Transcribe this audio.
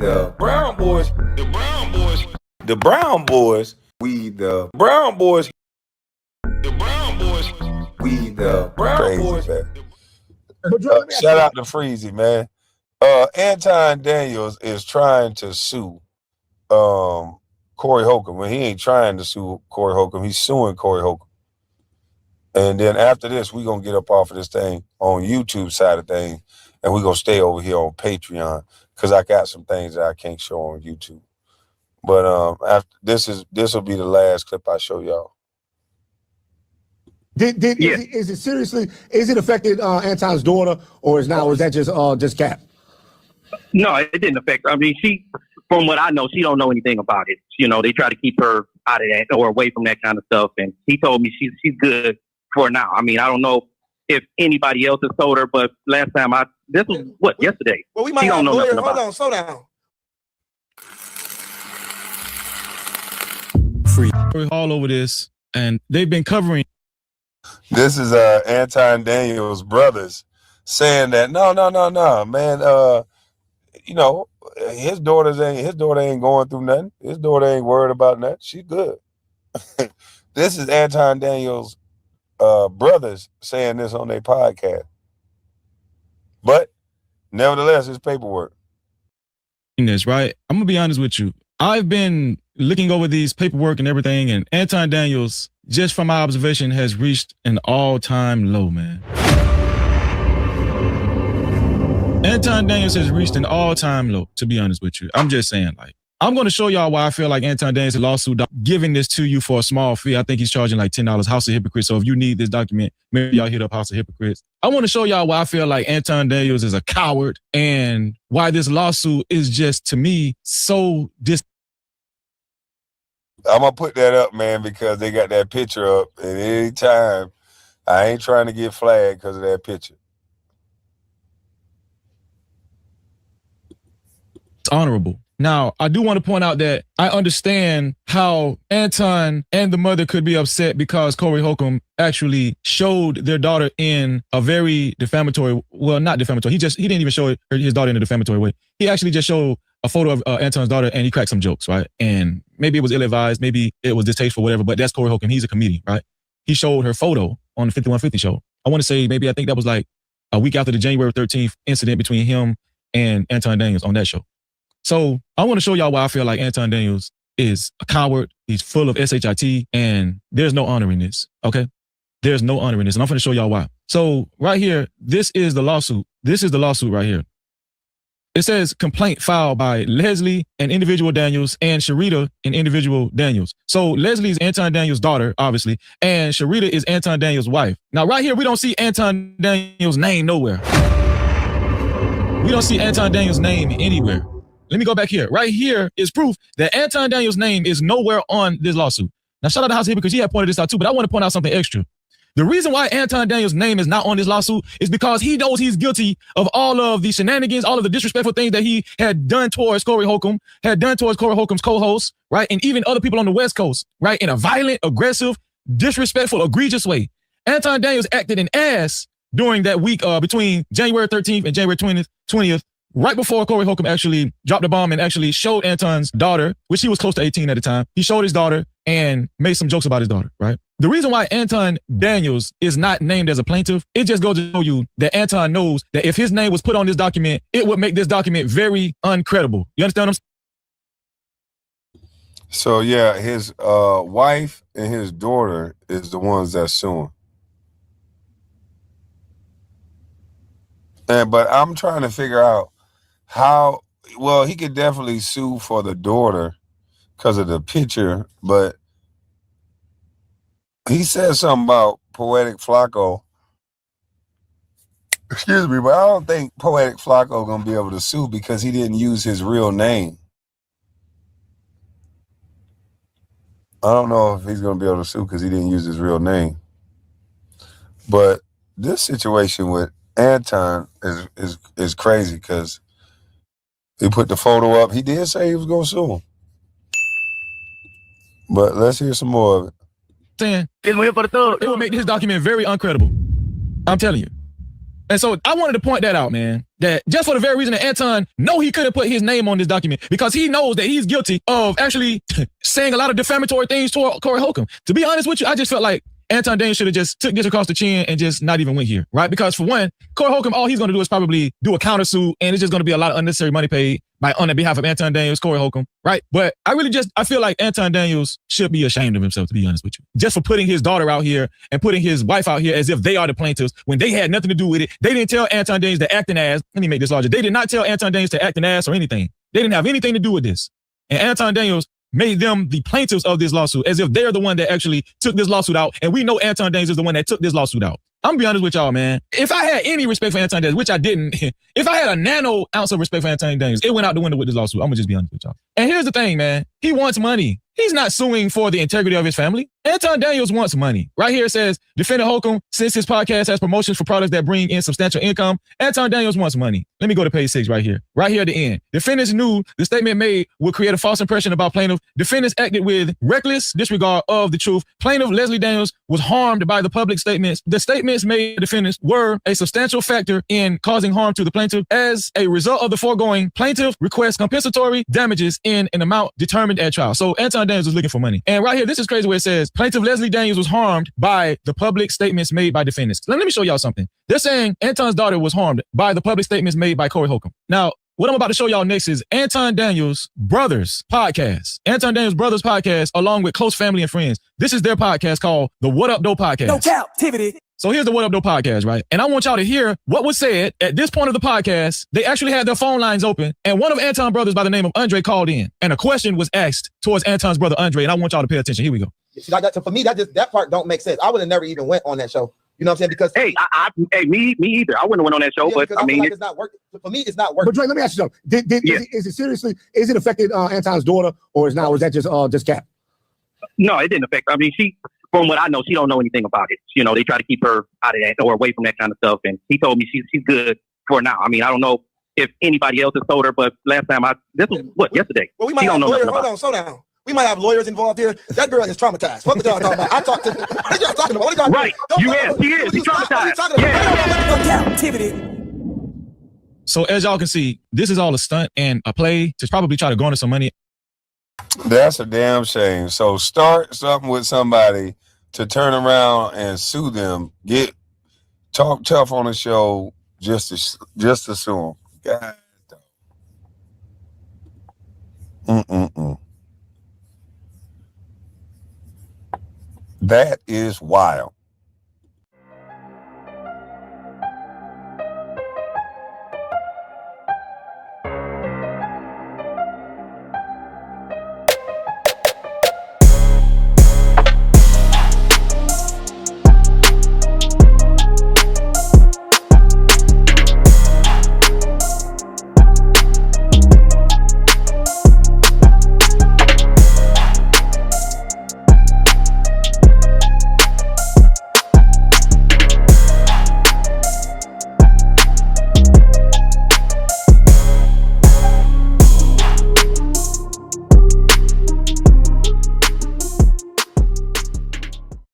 the Brown boys. The Brown boys. The Brown boys. We the Brown boys. The Brown boys. We the Brown boys. Shout out to Freezy, man. Anton Daniels is trying to sue Corey Holcomb. Well, he ain't trying to sue Corey Holcomb. He's suing Corey Holcomb. And then after this, we're going to get up off of this thing on YouTube side of things, and we're going to stay over here on Patreon because I got some things that I can't show on YouTube. But after this will be the last clip I show y'all. Is it seriously? Is it affected Anton's daughter, or is that just cap? No, it didn't affect her. I mean, from what I know, she don't know anything about it. You know, they try to keep her out of that or away from that kind of stuff. And he told me she's good for now. I mean, I don't know if anybody else has told her, but last time this was yesterday. Well, we might have know nothing about. Hold on, slow down. Free all over this, and they've been covering. This is Anton Daniels' brothers saying that no, man. You know, his daughter ain't going through nothing. His daughter ain't worried about nothing. She's good. This is Anton Daniels' brothers saying this on their podcast. But nevertheless, it's paperwork. This right. I'm gonna be honest with you. I've been looking over these paperwork and everything, and Anton Daniels, just from my observation, has reached an all-time low, man. Anton Daniels has reached an all-time low, to be honest with you. I'm just saying, like, I'm going to show y'all why I feel like Anton Daniels' lawsuit, giving this to you for a small fee. I think he's charging like $10, House of Hypocrites. So if you need this document, maybe y'all hit up House of Hypocrites. I want to show y'all why I feel like Anton Daniels is a coward and why this lawsuit is just, to me, so I'm going to put that up, man, because they got that picture up. And any time, I ain't trying to get flagged because of that picture. honorable. Now, I do want to point out that I understand how Anton and the mother could be upset because Corey Holcomb actually showed their daughter in a very defamatory, well, not defamatory. He didn't even show his daughter in a defamatory way. He actually just showed a photo of Anton's daughter and he cracked some jokes, right? And maybe it was ill-advised, maybe it was distasteful, whatever, but that's Corey Holcomb. He's a comedian, right? He showed her photo on the 5150 show. I want to say maybe I think that was like a week after the January 13th incident between him and Anton Daniels on that show. So I want to show y'all why I feel like Anton Daniels is a coward. He's full of SHIT and there's no honor in this, okay? There's no honor in this, and I'm going to show y'all why. So right here, this is the lawsuit. This is the lawsuit right here. It says complaint filed by Leslie, an individual Daniels, and Sharita, an individual Daniels. So Leslie is Anton Daniels' daughter, obviously, and Sharita is Anton Daniels' wife. Now, right here, we don't see Anton Daniels' name nowhere. We don't see Anton Daniels' name anywhere. Let me go back here. Right here is proof that Anton Daniels' name is nowhere on this lawsuit. Now, shout out to House here because he had pointed this out too, but I want to point out something extra. The reason why Anton Daniels' name is not on this lawsuit is because he knows he's guilty of all of the shenanigans, all of the disrespectful things that he had done towards Corey Holcomb, had done towards Corey Holcomb's co-host, right? And even other people on the West Coast, right? In a violent, aggressive, disrespectful, egregious way. Anton Daniels acted an ass during that week between January 13th and January 20th, right before Corey Holcomb actually dropped the bomb and actually showed Anton's daughter, which he was close to 18 at the time. He showed his daughter and made some jokes about his daughter, right? The reason why Anton Daniels is not named as a plaintiff, it just goes to show you that Anton knows that if his name was put on this document, it would make this document very uncredible. You understand what I'm saying? So yeah, his wife and his daughter is the ones that's suing. But I'm trying to figure out how, well, he could definitely sue for the daughter because of the picture, but he said something about Poetic Flacco. Excuse me, but I don't think Poetic Flacco gonna be able to sue because he didn't use his real name. I don't know if he's gonna be able to sue because he didn't use his real name. But this situation with Anton is crazy because he put the photo up. He did say he was gonna sue him. But let's hear some more of it. Saying it will make this document very uncredible. I'm telling you. And so I wanted to point that out, man, that just for the very reason that Anton know he couldn't put his name on this document because he knows that he's guilty of actually saying a lot of defamatory things toward Corey Holcomb. To be honest with you, I just felt like Anton Daniels should have just took this across the chin and just not even went here, right? Because for one, Corey Holcomb, all he's going to do is probably do a countersuit, and it's just going to be a lot of unnecessary money paid on the behalf of Anton Daniels, Corey Holcomb, right? But I feel like Anton Daniels should be ashamed of himself, to be honest with you, just for putting his daughter out here and putting his wife out here as if they are the plaintiffs when they had nothing to do with it. They didn't tell Anton Daniels to act an ass. Let me make this larger. They did not tell Anton Daniels to act an ass or anything. They didn't have anything to do with this. And Anton Daniels made them the plaintiffs of this lawsuit as if they're the one that actually took this lawsuit out. And we know Anton Daniels is the one that took this lawsuit out. I'm gonna be honest with y'all, man. If I had any respect for Anton Daniels, which I didn't, if I had a nano ounce of respect for Anton Daniels, it went out the window with this lawsuit. I'm gonna just be honest with y'all. And here's the thing, man. He wants money. He's not suing for the integrity of his family. Anton Daniels wants money. Right here it says, Defendant Holcomb, since his podcast has promotions for products that bring in substantial income, Anton Daniels wants money. Let me go to page 6 right here. Right here at the end. Defendants knew the statement made would create a false impression about plaintiff. Defendants acted with reckless disregard of the truth. Plaintiff Leslie Daniels was harmed by the public statements. The statements made by defendants were a substantial factor in causing harm to the plaintiff. As a result of the foregoing, plaintiff requests compensatory damages in an amount determined at trial. So Anton Daniels was looking for money. And right here, this is crazy where it says, plaintiff Leslie Daniels was harmed by the public statements made by defendants. Let me show y'all something. They're saying Anton's daughter was harmed by the public statements made by Corey Holcomb. Now, what I'm about to show y'all next is Anton Daniels' Brothers podcast. Anton Daniels' Brothers podcast, along with close family and friends. This is their podcast called the What Up Doe Podcast. No captivity. So here's the What Up Doe Podcast, right? And I want y'all to hear what was said at this point of the podcast. They actually had their phone lines open, and one of Anton's brothers by the name of Andre called in, and a question was asked towards Anton's brother Andre, and I want y'all to pay attention. Here we go. For me, that part don't make sense. I would have never even went on that show. You know what I'm saying? Because me either. I wouldn't have went on that show, but I mean, like it's not working. For me, it's not working. But Dre, let me ask you something. Is it affected Anton's daughter, or is that just cap? No, it didn't affect her. I mean, from what I know, she don't know anything about it. You know, they try to keep her out of that or away from that kind of stuff. And he told me she's good for now. I mean, I don't know if anybody else has told her, but last time yesterday. Well, we might have lawyers. Hold on, slow down. We might have lawyers involved here. That girl is traumatized. What y'all talking about? I talked to. What are y'all talking about? What are y'all right? She is. She's traumatized. Captivity. So as y'all can see, this is all a stunt and a play to probably try to garner some money. That's a damn shame. So start something with somebody to turn around and sue them. Talk tough on the show just to sue them. God. That is wild.